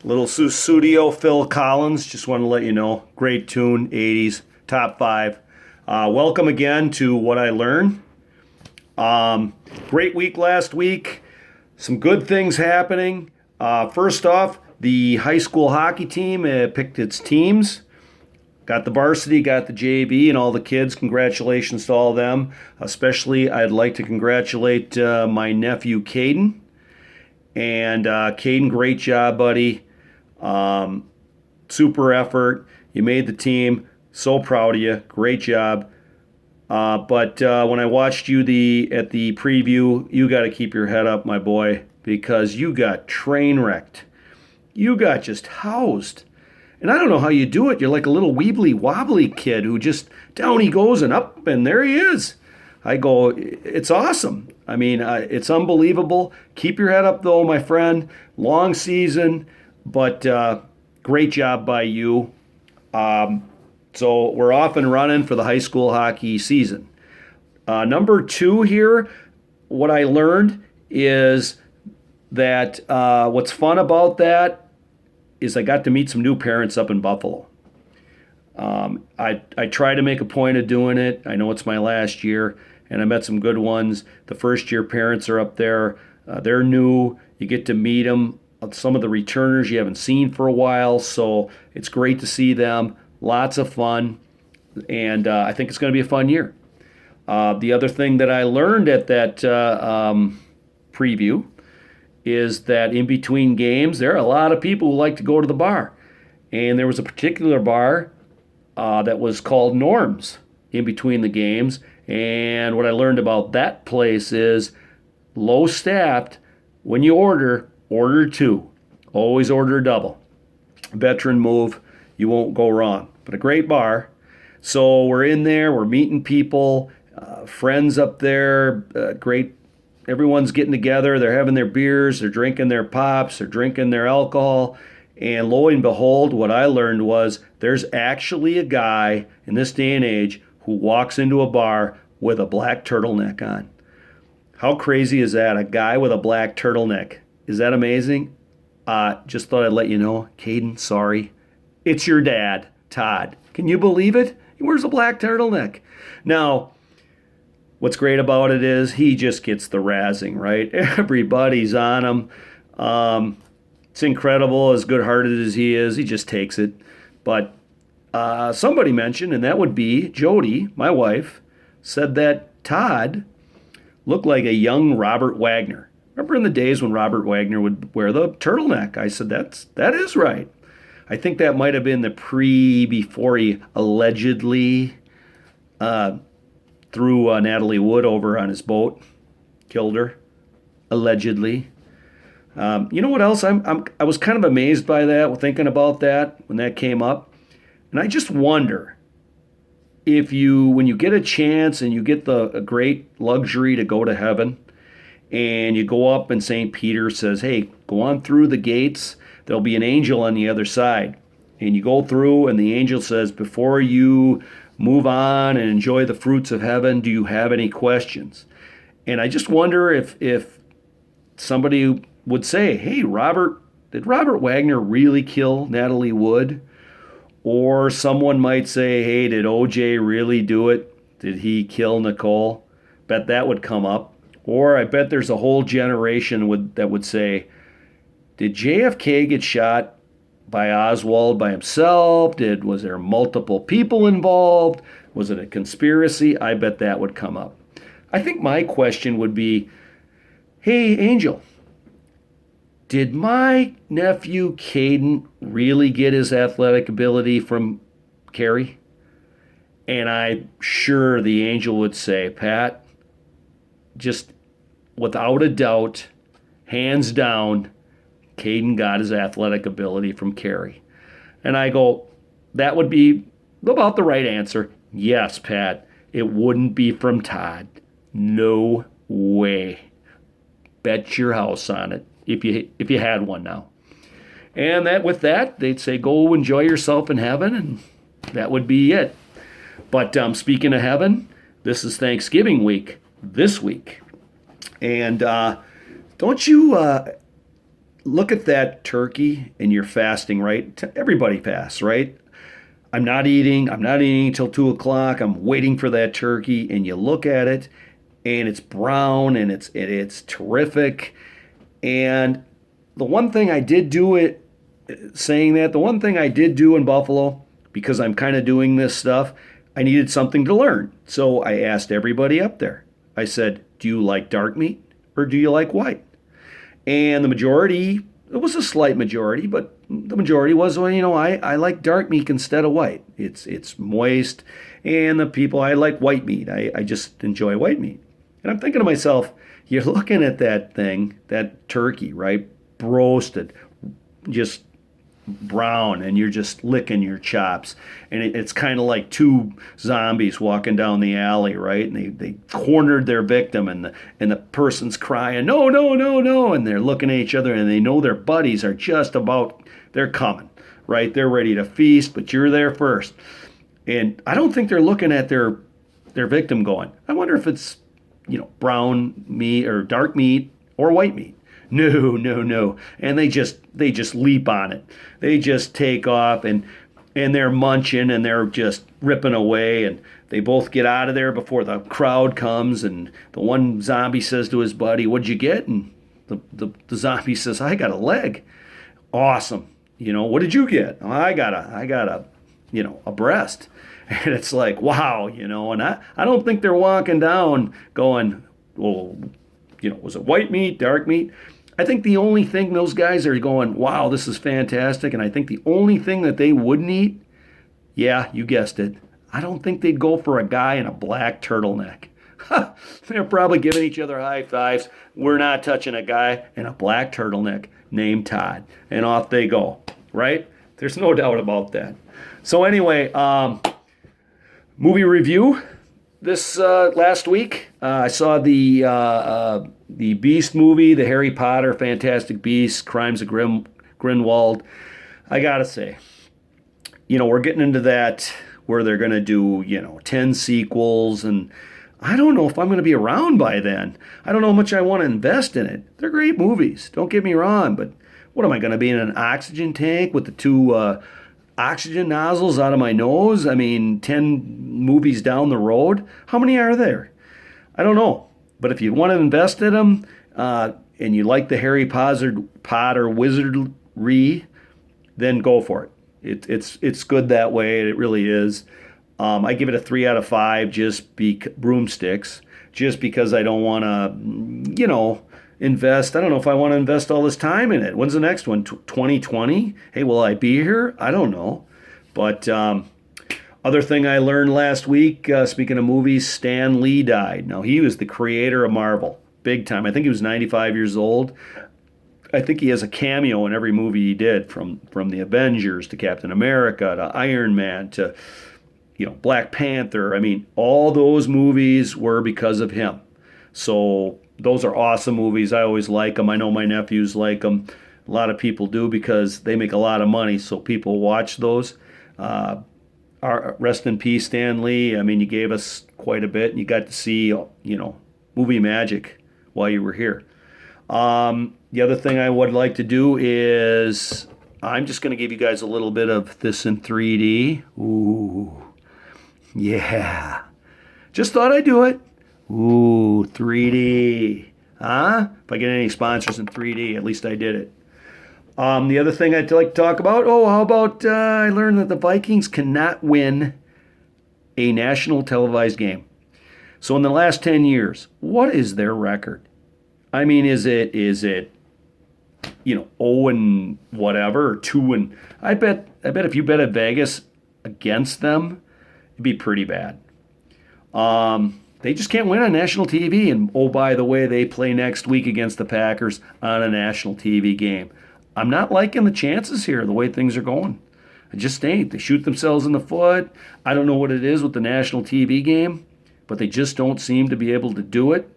Little Sussudio, Phil Collins. Just want to let you know. Great tune, 80s, top five. Welcome again to What I Learned. Great week last week. Some good things happening. First off, the high school hockey team picked its teams. Got the varsity, got the JV, and all the kids. Congratulations to all of them. Especially, I'd like to congratulate my nephew, Caden. And Caden, great job, buddy. Super effort. You made the team. So proud of you. Great job. But when I watched you at the preview, you got to keep your head up, my boy, because you got train wrecked. You got just housed. And I don't know how you do it. You're like a little weebly wobbly kid who just down he goes and up, and there he is. I go, it's awesome. I mean, it's unbelievable. Keep your head up, though, my friend. Long season, but great job by you. So we're off and running for the high school hockey season. Number two here, what I learned is that what's fun about that is I got to meet some new parents up in Buffalo. I try to make a point of doing it. I know it's my last year, and I met some good ones. The first year parents are up there. They're new. You get to meet them. Some of the returners you haven't seen for a while, so it's great to see them. Lots of fun, and I think it's going to be a fun year. The other thing that I learned at that preview is that in between games, there are a lot of people who like to go to the bar. And there was a particular bar that was called Norm's in between the games. And what I learned about that place is low staffed. When you order two. Always order a double. Veteran move. You won't go wrong. But a great bar. So we're in there. We're meeting people. Friends up there. Great. Everyone's getting together. They're having their beers. They're drinking their pops. They're drinking their alcohol. And lo and behold, what I learned was there's actually a guy in this day and age who walks into a bar with a black turtleneck on. How crazy is that? A guy with a black turtleneck. Is that amazing? Just thought I'd let you know. Caden, sorry. It's your dad, Todd. Can you believe it? He wears a black turtleneck. Now, what's great about it is he just gets the razzing, right? Everybody's on him. It's incredible, as good-hearted as he is. He just takes it. But somebody mentioned, and that would be Jody, my wife, said that Todd looked like a young Robert Wagner. Remember in the days when Robert Wagner would wear the turtleneck? I said, that is right. I think that might have been before he allegedly threw Natalie Wood over on his boat, killed her, allegedly. You know what else? I was kind of amazed by that, thinking about that when that came up, and I just wonder if when you get a chance and you get the great luxury to go to heaven, and you go up and St. Peter says, "Hey, go on through the gates. There'll be an angel on the other side," and you go through, and the angel says, "Before you move on and enjoy the fruits of heaven, do you have any questions?" And I just wonder if somebody would say, "Hey, did Robert Wagner really kill Natalie Wood?" Or someone might say, "Hey, did OJ really do it? Did he kill Nicole?" Bet that would come up. Or I bet there's a whole generation that would say, "Did JFK get shot by Oswald by himself? Was there multiple people involved? Was it a conspiracy?" I bet that would come up. I think my question would be, "Hey, Angel, did my nephew Caden really get his athletic ability from Carrie?" And I'm sure the angel would say, "Pat, just without a doubt, hands down, Caden got his athletic ability from Carrie." And I go, that would be about the right answer. Yes, Pat, it wouldn't be from Todd. No way. Bet your house on it if you had one now. And with that, they'd say, go enjoy yourself in heaven, and that would be it. But speaking of heaven, this is Thanksgiving week, this week. And don't you look at that turkey and you're fasting, right? Everybody fasts, right? I'm not eating. I'm not eating until 2 o'clock. I'm waiting for that turkey, and you look at it, and it's brown, and it's terrific. And the one thing I did do it, saying that, the one thing I did do in Buffalo, because I'm kind of doing this stuff, I needed something to learn. So I asked everybody up there. I said, "Do you like dark meat or do you like white?" And the majority, it was a slight majority, but the majority was, well, I like dark meat instead of white. It's moist. And the people, I like white meat. I just enjoy white meat. And I'm thinking to myself, you're looking at that thing, that turkey, right? Roasted, just brown, and you're just licking your chops. And it's kind of like two zombies walking down the alley, right? And they cornered their victim, and the person's crying, "No, no, no, no," and they're looking at each other, and they know their buddies are just about, they're coming, right? They're ready to feast, but you're there first. And I don't think they're looking at their victim going, "I wonder if it's, brown meat or dark meat or white meat." No, no, no. And they just leap on it. They just take off, and they're munching, and they're just ripping away, and they both get out of there before the crowd comes, and the one zombie says to his buddy, "What'd you get?" And the zombie says, "I got a leg." Awesome. "What did you get?" "Oh, I got a breast." And it's like, wow, and I don't think they're walking down going, "Well, was it white meat, dark meat?" I think the only thing those guys are going, "Wow, this is fantastic." And I think the only thing that they wouldn't eat, yeah, you guessed it, I don't think they'd go for a guy in a black turtleneck. They're probably giving each other high fives. "We're not touching a guy in a black turtleneck named Todd." And off they go, right? There's no doubt about that. So anyway, movie review. This last week, I saw the Beast movie, the Harry Potter Fantastic Beasts, Crimes of Grindelwald. I gotta say, we're getting into that where they're gonna do 10 sequels, and I don't know if I'm gonna be around by then. I don't know how much I want to invest in it. They're great movies, don't get me wrong, but what am I gonna be in an oxygen tank with the two oxygen nozzles out of my nose? I mean, 10 movies down the road. How many are there? I don't know. But if you want to invest in them, and you like the Harry Potter wizardry, then go for it. It's good that way. It really is. I give it a 3 out of 5, broomsticks, just because I don't want to, invest. I don't know if I want to invest all this time in it. When's the next one? 2020? Hey, will I be here? I don't know. But other thing I learned last week, speaking of movies, Stan Lee died. Now, he was the creator of Marvel, big time. I think he was 95 years old. I think he has a cameo in every movie he did, from the Avengers to Captain America to Iron Man to Black Panther. I mean, all those movies were because of him. So those are awesome movies. I always like them. I know my nephews like them. A lot of people do because they make a lot of money, so people watch those. Rest in peace, Stan Lee. I mean, you gave us quite a bit, and you got to see, movie magic while you were here. The other thing I would like to do is I'm just going to give you guys a little bit of this in 3D. Ooh, yeah. Just thought I'd do it. Ooh, 3D. Huh? If I get any sponsors in 3D, at least I did it. The other thing I'd like to talk about, how about I learned that the Vikings cannot win a national televised game. So in the last 10 years, what is their record? I mean, is it 0 and whatever, or 2 and I bet if you bet at Vegas against them, it'd be pretty bad. They just can't win on national TV. And oh, by the way, they play next week against the Packers on a national TV game. I'm not liking the chances here, the way things are going. I just ain't. They shoot themselves in the foot. I don't know what it is with the national TV game, but they just don't seem to be able to do it.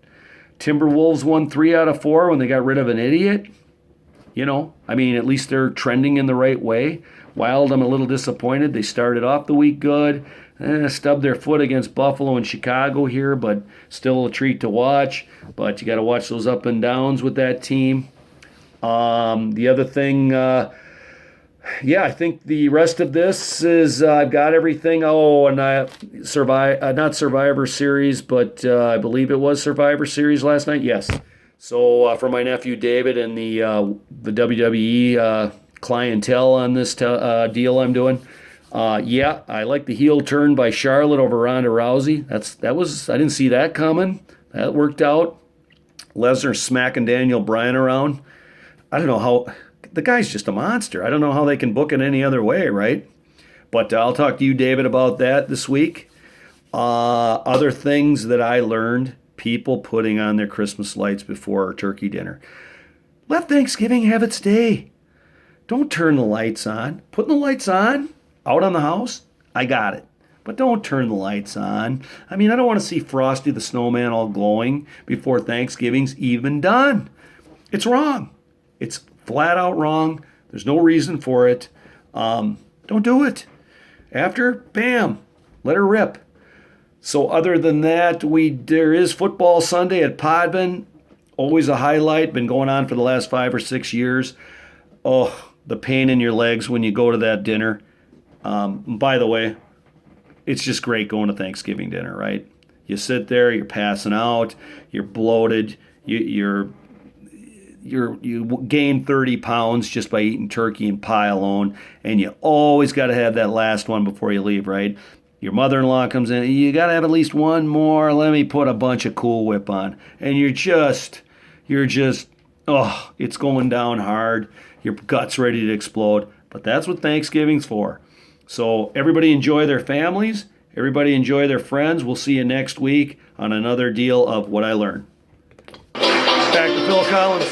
Timberwolves won 3 out of 4 when they got rid of an idiot. I mean, at least they're trending in the right way. Wild, I'm a little disappointed. They started off the week good. Stubbed their foot against Buffalo and Chicago here, but still a treat to watch. But you got to watch those up and downs with that team. The other thing, yeah, I think the rest of this is I've got everything. Oh, and I not Survivor Series, but I believe it was Survivor Series last night. Yes. So for my nephew David and the WWE clientele on this deal I'm doing. Yeah, I like the heel turn by Charlotte over Ronda Rousey. I didn't see that coming. That worked out. Lesnar smacking Daniel Bryan around. I don't know how the guy's just a monster. I don't know how they can book it any other way, right? But I'll talk to you, David, about that this week. Other things that I learned: people putting on their Christmas lights before turkey dinner. Let Thanksgiving have its day. Don't turn the lights on. Putting the lights on out on the house, I got it. But don't turn the lights on. I mean, I don't want to see Frosty the Snowman all glowing before Thanksgiving's even done. It's wrong. It's flat out wrong. There's no reason for it. Don't do it. After, bam, let her rip. So other than that, there is football Sunday at Podman. Always a highlight. Been going on for the last 5 or 6 years. Oh, the pain in your legs when you go to that dinner. By the way, it's just great going to Thanksgiving dinner, right? You sit there, you're passing out, you're bloated, you gain 30 pounds just by eating turkey and pie alone, and you always got to have that last one before you leave, right? Your mother-in-law comes in, you got to have at least one more, let me put a bunch of Cool Whip on. And you're just, oh, it's going down hard. Your gut's ready to explode. But that's what Thanksgiving's for. So everybody enjoy their families. Everybody enjoy their friends. We'll see you next week on another deal of What I Learned. Back to Phil Collins.